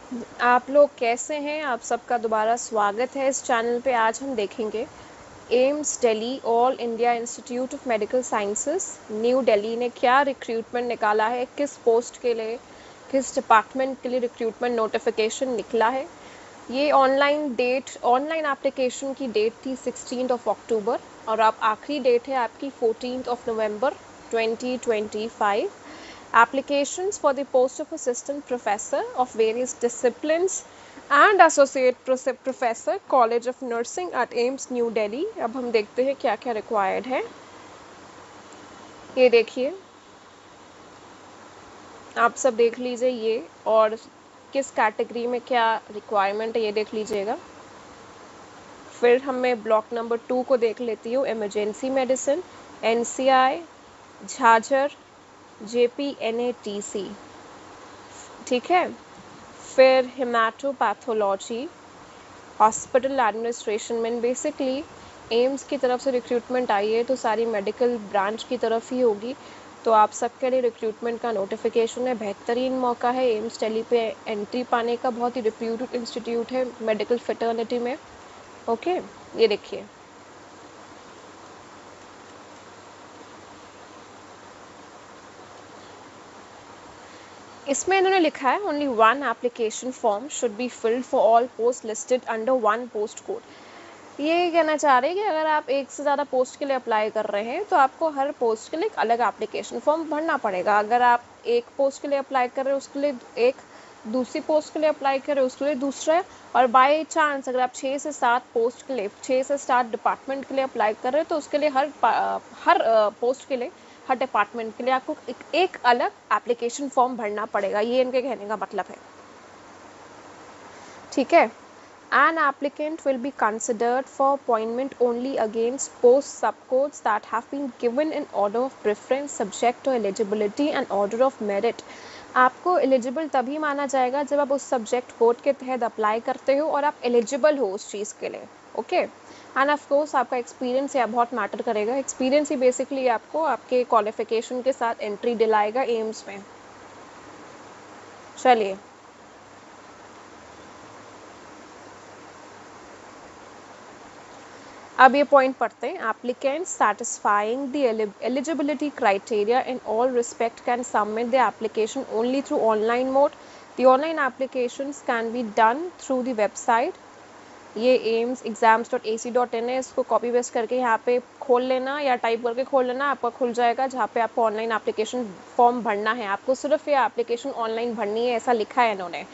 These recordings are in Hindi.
आप लोग कैसे हैं? आप सबका दोबारा स्वागत है इस चैनल पे। आज हम देखेंगे AIIMS Delhi all India institute of medical sciences new Delhi ने क्या रिक्रूटमेंट निकाला है, किस पोस्ट के लिए, किस डिपार्टमेंट के लिए रिक्रूटमेंट नोटिफिकेशन निकला है। ये ऑनलाइन एप्लीकेशन की डेट थी 16 ऑफ अक्टूबर और अब आखिरी डेट है आपकी 14 of November 2025। Applications for the post of assistant professor of various disciplines and associate professor College of Nursing at AIIMS New Delhi। अब हम देखते हैं क्या क्या रिक्वायर्ड है। ये देखिए, आप सब देख लीजिए ये, और किस कैटेगरी में क्या रिक्वायरमेंट है ये देख लीजिएगा। फिर मैं ब्लॉक नंबर 2 को देख लेती हूँ, emergency medicine, NCI, Jhajhar, JPNATC, ठीक है। फिर हेमाटोपैथोलॉजी, हॉस्पिटल एडमिनिस्ट्रेशन में बेसिकली एम्स की तरफ से रिक्रूटमेंट आई है तो सारी मेडिकल ब्रांच की तरफ ही होगी। तो आप सबके लिए रिक्रूटमेंट का नोटिफिकेशन है। बेहतरीन मौका है एम्स दिल्ली पे एंट्री पाने का, बहुत ही रिप्यूटेड इंस्टीट्यूट है मेडिकल फैटर्निटी में। ओके, ये देखिए, इसमें इन्होंने लिखा है only one application form should be filled for all post listed under one post code. ये कहना चाह रहे हैं कि अगर आप एक से ज़्यादा पोस्ट के लिए अप्लाई कर रहे हैं तो आपको हर पोस्ट के लिए एक अलग एप्लीकेशन फॉर्म भरना पड़ेगा। अगर आप एक पोस्ट के लिए अप्लाई कर रहे हैं उसके लिए एक, दूसरी पोस्ट के लिए अप्लाई कर रहे हैं उसके लिए दूसरा, और बाय चांस अगर आप 6 से 7 पोस्ट के लिए, 6 से 7 डिपार्टमेंट के लिए अप्लाई कर रहे हैं तो उसके लिए हर पोस्ट के लिए, हर डिपार्टमेंट के लिए आपको एक अलग एप्लीकेशन फॉर्म भरना पड़ेगा। ये इनके कहने का मतलब है, ठीक है। An applicant will be considered for appointment only against post subcodes that have been given in order of preference subject to eligibility and order of merit। आपको एलिजिबल तभी माना जाएगा जब आप उस सब्जेक्ट कोड के तहत अप्लाई करते हो और आप एलिजिबल हो उस चीज़ के लिए। ओके, एंड ऑफ कोर्स आपका एक्सपीरियंस या बहुत मैटर करेगा। एक्सपीरियंस ही बेसिकली आपको आपके क्वालिफिकेशन के साथ एंट्री दिलाएगा एम्स में। चलिए, अब ये पॉइंट पढ़ते हैं। Applicants satisfying the eligibility criteria in all respect can submit the application only through online mode। The online applications can be done through the website। ये aimsexams.ac.in है, इसको कॉपी पेस्ट करके यहाँ पे खोल लेना या टाइप करके खोल लेना, आपका खुल जाएगा जहाँ पे आपको ऑनलाइन एप्लीकेशन फॉर्म भरना है। आपको सिर्फ ये एप्लीकेशन ऑनलाइन भरनी है, ऐसा लिखा है इन्होंने,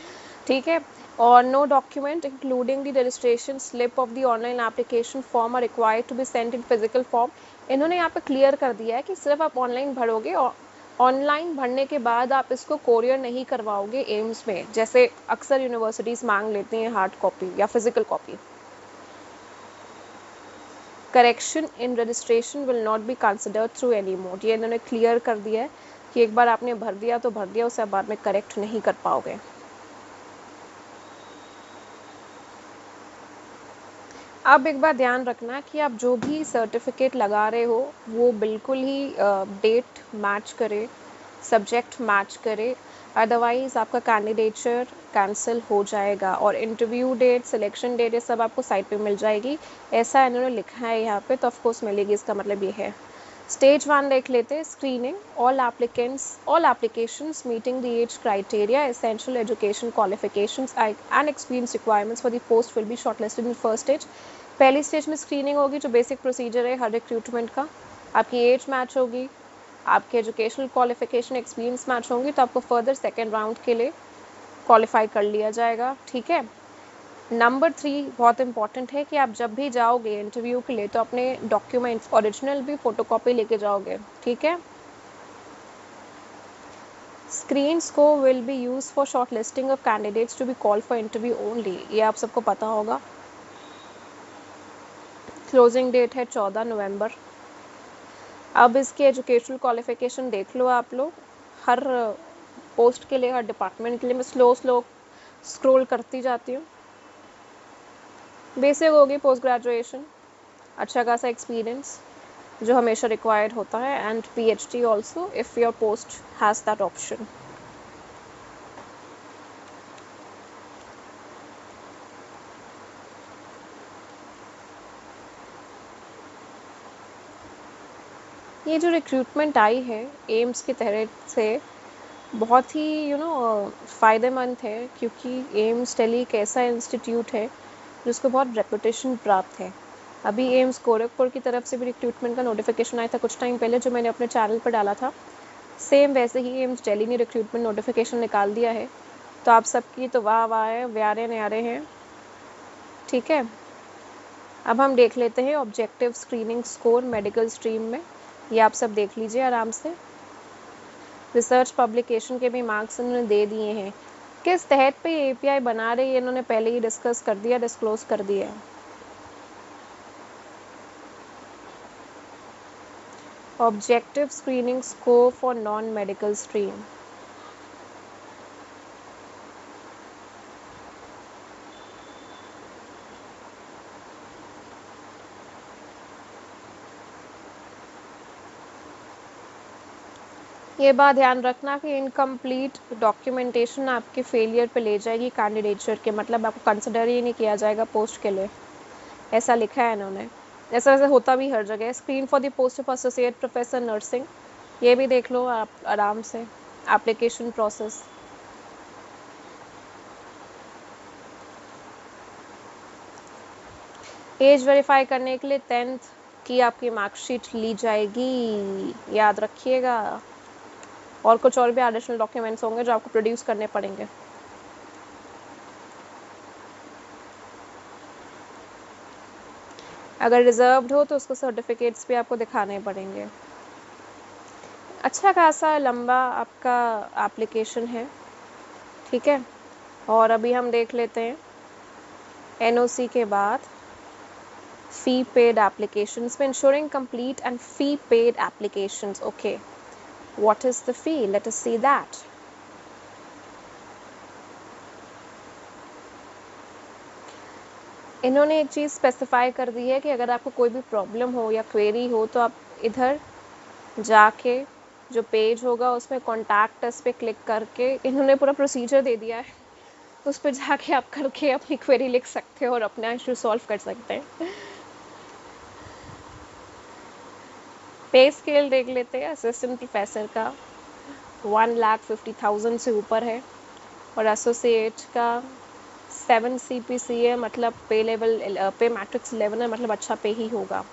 ठीक है। और no document including the registration slip of the online application form are required to be sent in physical form. इन्होंने यहाँ पे क्लियर कर दिया है कि सिर्फ आप ऑनलाइन भरोगे और ऑनलाइन भरने के बाद आप इसको कोरियर नहीं करवाओगे एम्स में, जैसे अक्सर यूनिवर्सिटीज़ मांग लेती हैं हार्ड कॉपी या physical copy. Correction in registration will not be considered through any mode. ये इन्होंने क्लियर कर दिया है कि एक बार आपने भर दिया तो भर दिया, उसे आप बाद में करेक्ट नहीं कर पाओगे। अब एक बार ध्यान रखना कि आप जो भी सर्टिफिकेट लगा रहे हो वो बिल्कुल ही डेट मैच करे, सब्जेक्ट मैच करे, अदरवाइज़ आपका कैंडिडेचर कैंसिल हो जाएगा और इंटरव्यू डेट, सिलेक्शन डेट, ये सब आपको साइट पे मिल जाएगी। ऐसा इन्होंने लिखा है यहाँ पे, तो ऑफकोर्स मिलेगी, इसका मतलब ये है। स्टेज 1 देख लेते हैं, screening. All applications meeting the age criteria, essential education qualifications and experience requirements for the post will be shortlisted in first stage. पहली स्टेज में स्क्रीनिंग होगी, जो बेसिक प्रोसीजर है हर रिक्रूटमेंट का। आपकी एज मैच होगी, आपके एजुकेशनल क्वालिफिकेशन, एक्सपीरियंस मैच होंगी, तो आपको फर्दर सेकेंड राउंड के लिए क्वालिफाई कर लिया जाएगा, ठीक है। नंबर 3 बहुत इंपॉर्टेंट है कि आप जब भी जाओगे इंटरव्यू के लिए तो अपने डॉक्यूमेंट्स ओरिजिनल भी फोटोकॉपी लेके जाओगे, ठीक है। Screen score will be use for shortlisting of candidates to be call for interview only. ये आप सबको पता होगा। क्लोजिंग डेट है 14 नवंबर। अब इसके एजुकेशनल क्वालिफिकेशन देख लो आप लोग, हर पोस्ट के लिए, हर डिपार्टमेंट के लिए। मैं स्लो स्क्रॉल करती जाती हूँ। बेसिक होगी पोस्ट ग्रेजुएशन, अच्छा खासा एक्सपीरियंस जो हमेशा रिक्वायर्ड होता है, and PhD also if your post has that option. ये जो रिक्रूटमेंट आई है एम्स के तहत से, बहुत ही फ़ायदेमंद है, क्योंकि एम्स दिल्ली एक ऐसा इंस्टीट्यूट है जिसको बहुत रेपुटेशन प्राप्त है। अभी एम्स गोरखपुर की तरफ से भी रिक्रूटमेंट का नोटिफिकेशन आया था कुछ टाइम पहले, जो मैंने अपने चैनल पर डाला था। सेम वैसे ही एम्स दिल्ली ने रिक्रूटमेंट नोटिफिकेशन निकाल दिया है, तो आप सबकी तो वाह वाह है, व्यारे न्यारे हैं। ठीक है, अब हम देख लेते हैं objective screening score medical stream में। ये आप सब देख लीजिए आराम से। रिसर्च पब्लिकेशन के भी मार्क्स इन्होंने दे दिए हैं। किस तहत पे ये एपीआई बना रही है इन्होंने पहले ही डिस्कस कर दिया, डिस्क्लोज कर दिया है। Objective screening score for non medical stream. ये बात ध्यान रखना कि इनकम्प्लीट डॉक्यूमेंटेशन आपके फेलियर पे ले जाएगी कैंडिडेचर के, मतलब आपको कंसिडर ही नहीं किया जाएगा पोस्ट के लिए, ऐसा लिखा है इन्होंने। ऐसा वैसे होता भी हर जगह। Screen for the post of associate professor nursing, ये भी देख लो आप आराम से। एप्लीकेशन प्रोसेस, एज वेरीफाई करने के लिए 10th की आपकी मार्कशीट ली जाएगी, याद रखिएगा। और कुछ और भी एडिशनल डॉक्यूमेंट्स होंगे जो आपको प्रोड्यूस करने पड़ेंगे। अगर रिजर्व्ड हो तो उसको सर्टिफिकेट्स भी आपको दिखाने पड़ेंगे। अच्छा खासा लंबा आपका एप्लीकेशन है, ठीक है। और अभी हम देख लेते हैं एनओसी के बाद फी पेड एप्लीकेशंस में ensuring complete and fee paid applications. Okay, what is the fee? Let us see that. इन्होंने एक चीज़ स्पेसिफाई कर दी है कि अगर आपको कोई भी प्रॉब्लम हो या क्वेरी हो तो आप इधर जाके जो पेज होगा उसमें कॉन्टैक्ट अस पे क्लिक करके, इन्होंने पूरा प्रोसीजर दे दिया है, उस पर जाके आप करके अपनी क्वेरी लिख सकते हो और अपना इशू सॉल्व कर सकते हैं। पे स्केल देख लेते हैं। असिस्टेंट प्रोफेसर का 1,50,000 से ऊपर है और एसोसिएट का 7 CPC है, मतलब पे लेवल पे मैट्रिक्स 11 है, मतलब अच्छा पे ही होगा।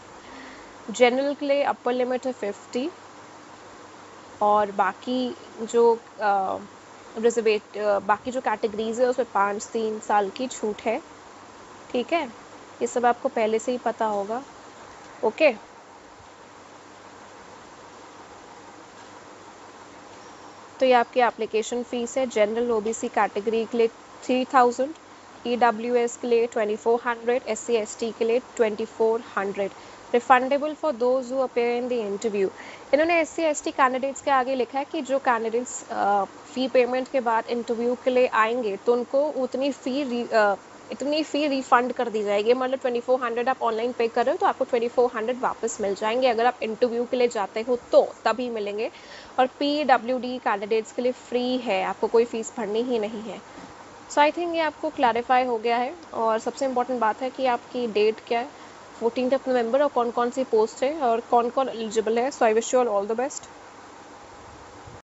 जनरल के लिए अपर लिमिट है 50 और बाकी जो रिजर्वेट बाकी जो कैटेगरीज है उसमें 5-3 साल की छूट है। ठीक है, ये सब आपको पहले से ही पता होगा। ओके, तो ये आपकी एप्लीकेशन फ़ीस है। जनरल ओबीसी कैटेगरी के लिए 3,000, EWS के लिए 2,400, SC/ST के लिए 2,400। Refundable for those who appear in the interview. इन्होंने SC/ST कैंडिडेट्स के आगे लिखा है कि जो कैंडिडेट्स फ़ी पेमेंट के बाद इंटरव्यू के लिए आएंगे तो उनको इतनी फ़ी रिफ़ंड कर दी जाएगी। मतलब 2,400 आप ऑनलाइन पे कर रहे हो तो आपको 2,400 वापस मिल जाएंगे। अगर आप इंटरव्यू के लिए जाते हो तो तभी मिलेंगे। और PWD कैंडिडेट्स के लिए फ्री है, आपको कोई फ़ीस भरनी ही नहीं है। सो आई थिंक ये आपको क्लैरिफाई हो गया है। और सबसे इम्पोर्टेंट बात है कि आपकी डेट क्या है, 14 नवंबर, और कौन कौन सी पोस्ट है और कौन कौन एलिजिबल है। So I wish you all the best.